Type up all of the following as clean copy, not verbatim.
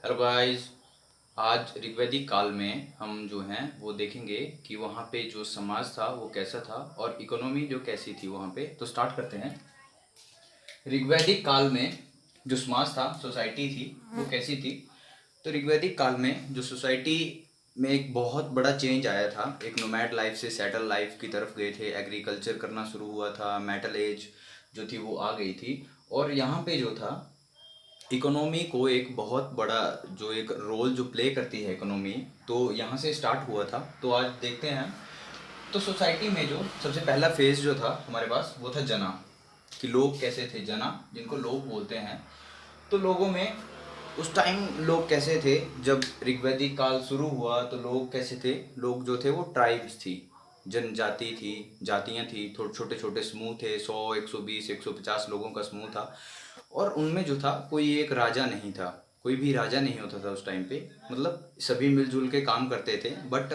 Hello guys. आज ऋग्वैदिक काल में हम जो हैं वो देखेंगे कि वहाँ पे जो समाज था वो कैसा था और इकोनॉमी जो कैसी थी वहाँ पे। तो स्टार्ट करते हैं। ऋग्वैदिक काल में जो समाज था, सोसाइटी थी, वो कैसी थी। तो ऋग्वैदिक काल में जो सोसाइटी में एक बहुत बड़ा चेंज आया था। एक नोमैड लाइफ से सेटल लाइफ की तरफ गए थे, एग्रीकल्चर करना शुरू हुआ था, मेटल एज जो थी वो आ गई थी। और यहाँ पे जो था इकोनॉमी को एक बहुत बड़ा जो एक रोल जो प्ले करती है इकोनॉमी, तो यहाँ से स्टार्ट हुआ था। तो आज देखते हैं। तो सोसाइटी में जो सबसे पहला फेज जो था हमारे पास वो था जना, कि लोग कैसे थे, जना जिनको लोग बोलते हैं। तो लोगों में उस टाइम लोग कैसे थे, जब ऋग्वैदिक काल शुरू हुआ तो लोग कैसे थे। लोग जो थे वो ट्राइब्स थी, जनजाति थी, जातियाँ थी, थोड़े छोटे छोटे समूह थे, 100 120 150 लोगों का समूह था। और उनमें जो था कोई एक राजा नहीं था, कोई भी राजा नहीं होता था उस टाइम पे। मतलब सभी मिलजुल के काम करते थे। बट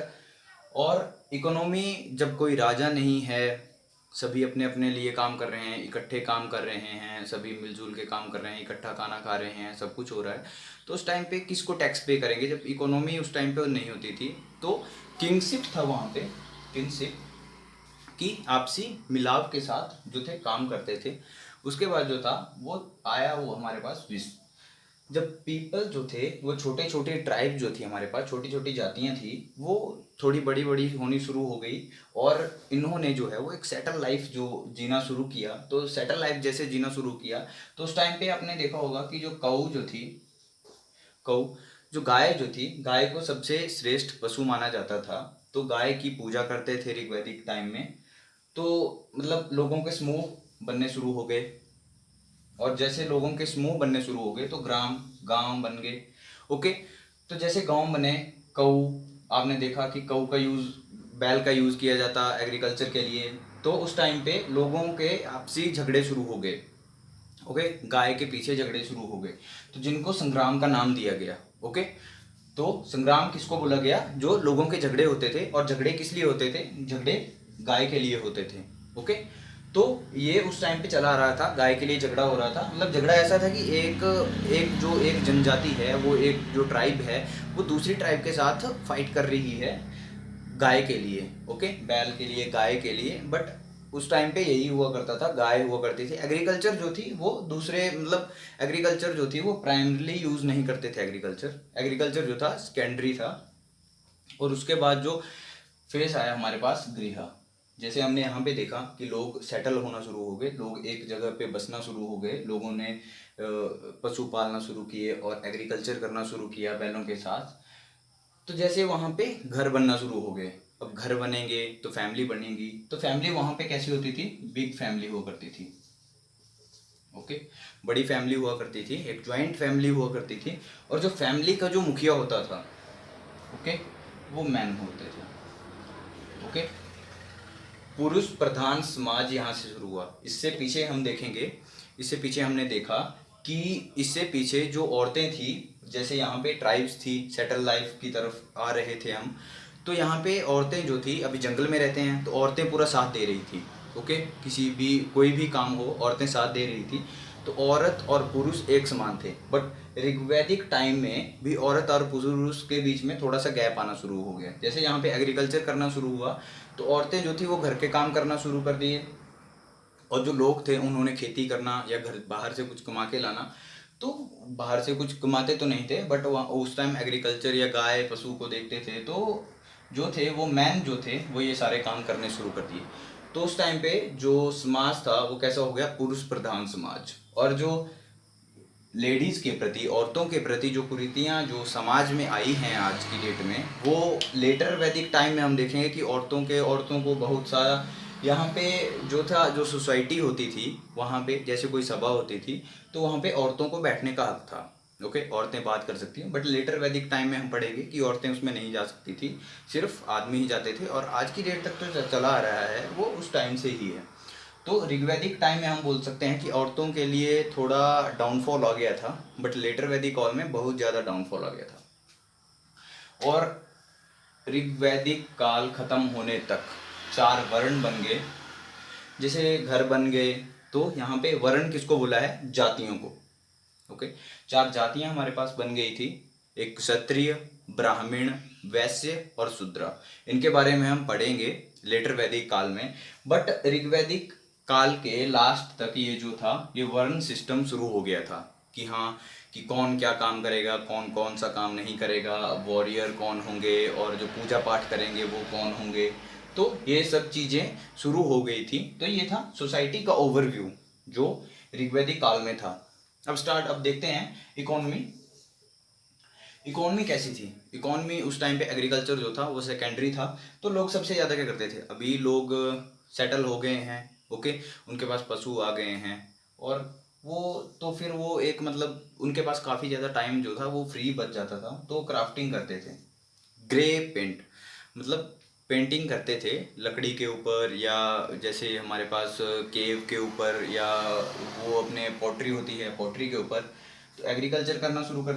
और इकोनॉमी, जब कोई राजा नहीं है, सभी अपने अपने लिए काम कर रहे हैं, इकट्ठे काम कर रहे हैं, सभी मिलजुल के काम कर रहे हैं, इकट्ठा खाना खा रहे हैं, सब कुछ हो रहा है। तो उस टाइम पे किसको टैक्स पे करेंगे जब इकोनॉमी उस टाइम पे नहीं होती थी। तो किंगशिप था वहाँ पे, किंगशिप कि आपसी मिलाप के साथ जो थे काम करते थे। उसके बाद जो था वो आया वो हमारे पास विश्व। जब पीपल जो थे वो छोटे छोटे ट्राइब जो थी हमारे पास, छोटी छोटी जातियां थी, वो थोड़ी बड़ी बड़ी होनी शुरू हो गई। और इन्होंने जो है वो एक सेटल लाइफ जो जीना शुरू किया। तो सेटल लाइफ जैसे जीना शुरू किया तो उस टाइम पे आपने देखा होगा कि जो कऊ जो थी, कऊ जो गाय जो थी, गाय को सबसे श्रेष्ठ पशु माना जाता था। तो गाय की पूजा करते थे ऋग्वैदिक टाइम में। तो मतलब लोगों के समूह बनने शुरू हो गए। और जैसे लोगों के समूह बनने शुरू हो गए तो ग्राम गांव बन गए। ओके। तो जैसे गांव बने, कऊ, आपने देखा कि कऊ का यूज़, बैल का यूज़ किया जाता एग्रीकल्चर के लिए। तो उस टाइम पे लोगों के आपसी झगड़े शुरू हो गए। ओके, गाय के पीछे झगड़े शुरू हो गए, तो जिनको संग्राम का नाम दिया गया। ओके। तो संग्राम किसको बोला गया, जो लोगों के झगड़े होते थे। और झगड़े किस लिए होते थे, झगड़े गाय के लिए होते थे। ओके। तो ये उस टाइम पे चला आ रहा था, गाय के लिए झगड़ा हो रहा था। मतलब झगड़ा ऐसा था कि एक एक जो एक जनजाति है, वो एक जो ट्राइब है, वो दूसरी ट्राइब के साथ फाइट कर रही है गाय के लिए। ओके, बैल के लिए, गाय के लिए। बट उस टाइम पे यही हुआ करता था, गाय हुआ करती थी। एग्रीकल्चर जो थी वो दूसरे, मतलब एग्रीकल्चर जो थी वो प्राइमरीली यूज़ नहीं करते थे। एग्रीकल्चर एग्रीकल्चर जो था सेकेंडरी था। और उसके बाद जो फेस आया हमारे पास गृह। जैसे हमने यहाँ पे देखा कि लोग सेटल होना शुरू हो गए, लोग एक जगह पे बसना शुरू हो गए, लोगों ने पशु पालना शुरू किए और एग्रीकल्चर करना शुरू किया बैलों के साथ। तो जैसे वहाँ पे घर बनना शुरू हो गए। अब घर बनेंगे तो फैमिली बनेगी। तो फैमिली वहाँ पे कैसी होती थी, बिग फैमिली हुआ करती थी। ओके, बड़ी फैमिली हुआ करती थी, एक ज्वाइंट फैमिली हुआ करती थी। और जो फैमिली का जो मुखिया होता था, ओके, वो मैन होते थे। ओके, पुरुष प्रधान समाज यहाँ से शुरू हुआ। इससे पीछे हम देखेंगे, इससे पीछे हमने देखा कि इससे पीछे जो औरतें थी, जैसे यहाँ पे ट्राइब्स थी, सेटल लाइफ की तरफ आ रहे थे हम। तो यहाँ पे औरतें जो थी, अभी जंगल में रहते हैं तो औरतें पूरा साथ दे रही थी। ओके, किसी भी कोई भी काम हो औरतें साथ दे रही थी। तो औरत और पुरुष एक समान थे। बट ऋग्वैदिक टाइम में भी औरत और पुरुष के बीच में थोड़ा सा गैप आना शुरू हो गया। जैसे यहाँ पे एग्रीकल्चर करना शुरू हुआ तो औरतें जो थी वो घर के काम करना शुरू कर दिए। और जो लोग थे उन्होंने खेती करना या घर बाहर से कुछ कमा के लाना। तो बाहर से कुछ कमाते तो नहीं थे, बट वहाँ उस टाइम एग्रीकल्चर या गाय पशु को देखते थे। तो जो थे वो मैन जो थे वो ये सारे काम करने शुरू कर दिए। तो उस टाइम पे जो समाज था वो कैसा हो गया, पुरुष प्रधान समाज। और जो लेडीज़ के प्रति, औरतों के प्रति जो कुरीतियाँ जो समाज में आई हैं आज की डेट में, वो लेटर वैदिक टाइम में हम देखेंगे कि औरतों को बहुत सारा यहाँ पे जो था, जो सोसाइटी होती थी वहाँ पे, जैसे कोई सभा होती थी तो वहाँ पे औरतों को बैठने का हक था। ओके, औरतें बात कर सकती हैं। बट लेटर वैदिक टाइम में हम पढ़ेंगे कि औरतें उसमें नहीं जा सकती थी, सिर्फ आदमी ही जाते थे। और आज की डेट तक तो चला आ रहा है वो उस टाइम से ही है। तो ऋग्वैदिक टाइम में हम बोल सकते हैं कि औरतों के लिए थोड़ा डाउनफॉल आ गया था। बट लेटर वैदिक काल में बहुत ज़्यादा डाउनफॉल आ गया था। और ऋग्वैदिक काल खत्म होने तक चार वर्ण बन गए। जैसे घर बन गए, तो यहाँ पे वर्ण किसको बोला है, जातियों को। ओके, चार जातियाँ हमारे पास बन गई थी। एक क्षत्रिय, ब्राह्मण, वैश्य और शूद्र, इनके बारे में हम पढ़ेंगे लेटर वैदिक काल में। बट ऋग्वैदिक काल के लास्ट तक ये जो था ये वर्ण सिस्टम शुरू हो गया था कि हाँ कि कौन क्या काम करेगा, कौन कौन सा काम नहीं करेगा, वॉरियर कौन होंगे और जो पूजा पाठ करेंगे वो कौन होंगे। तो ये सब चीज़ें शुरू हो गई थी। तो ये था सोसाइटी का ओवरव्यू जो ऋग्वैदिक काल में था। अब देखते हैं इकोनॉमी। इकोनॉमी कैसी थी? इकोनॉमी उस टाइम पे एग्रीकल्चर जो था वो सेकेंडरी था। तो लोग सबसे ज़्यादा क्या करते थे, अभी लोग सेटल हो गए हैं, ओके, उनके पास पशु आ गए हैं और वो तो फिर वो एक मतलब उनके पास काफ़ी ज़्यादा टाइम जो था वो फ्री बच जाता था, तो क्राफ्टिंग करते थे। ग्रे पेंट मतलब पेंटिंग करते थे लकड़ी के ऊपर, या जैसे हमारे पास केव के ऊपर, या वो अपने पॉटरी होती है पॉटरी के ऊपर। तो एग्रीकल्चर करना शुरू कर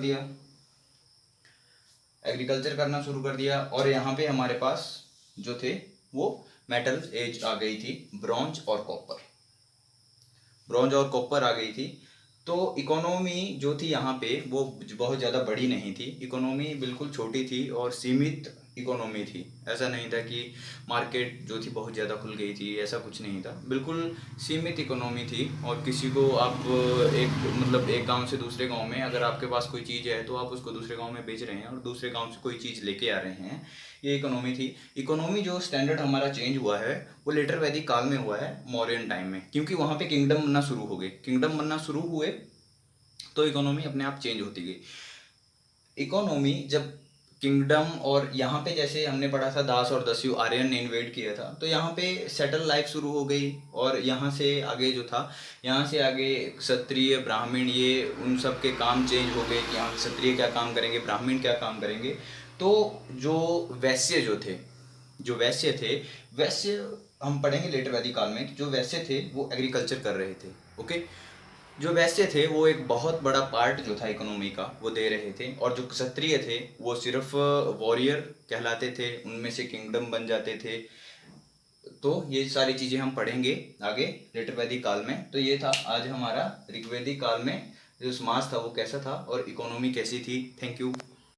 दिया और यहाँ पे हमारे पास जो थे वो मेटल एज आ गई थी, ब्रॉन्ज और कॉपर आ गई थी। तो इकोनॉमी जो थी यहाँ पे वो बहुत ज़्यादा बड़ी नहीं थी, इकोनॉमी बिल्कुल छोटी थी और सीमित इकोनॉमी थी। ऐसा नहीं था कि मार्केट जो थी बहुत ज़्यादा खुल गई थी, ऐसा कुछ नहीं था, बिल्कुल सीमित इकोनॉमी थी। और किसी को आप एक गांव से दूसरे गांव में अगर आपके पास कोई चीज़ है तो आप उसको दूसरे गांव में बेच रहे हैं और दूसरे गांव से कोई चीज़ लेके आ रहे हैं, ये इकोनॉमी थी। इकोनॉमी जो स्टैंडर्ड हमारा चेंज हुआ है वो लेटर वैदिक काल में हुआ है, मौर्यन टाइम में, क्योंकि वहाँ पे किंगडम बनना शुरू हो गए, किंगडम बनना शुरू हुए तो इकोनॉमी अपने आप चेंज होती गई। इकोनॉमी जब किंगडम और यहाँ पे जैसे हमने पढ़ा था दास और दस्यु आर्यन ने इन्वेड किया था, तो यहाँ पे सेटल लाइफ शुरू हो गई। और यहाँ से आगे जो था, यहाँ से आगे क्षत्रिय ब्राह्मण ये उन सब के काम चेंज हो गए कि यहाँ क्षत्रिय क्या काम करेंगे, ब्राह्मण क्या काम करेंगे। तो जो वैश्य जो थे, जो वैश्य थे, वैश्य हम पढ़ेंगे लेटर वैदिक काल में, जो वैश्य थे वो एग्रीकल्चर कर रहे थे, ओके। जो वैश्य थे वो एक बहुत बड़ा पार्ट जो था इकोनॉमी का वो दे रहे थे, और जो क्षत्रिय थे वो सिर्फ वॉरियर कहलाते थे, उनमें से किंगडम बन जाते थे। तो ये सारी चीज़ें हम पढ़ेंगे आगे लेटर वैदिक काल में। तो ये था आज हमारा ऋग्वैदिक काल में जो समाज था वो कैसा था और इकोनॉमी कैसी थी। Thank you.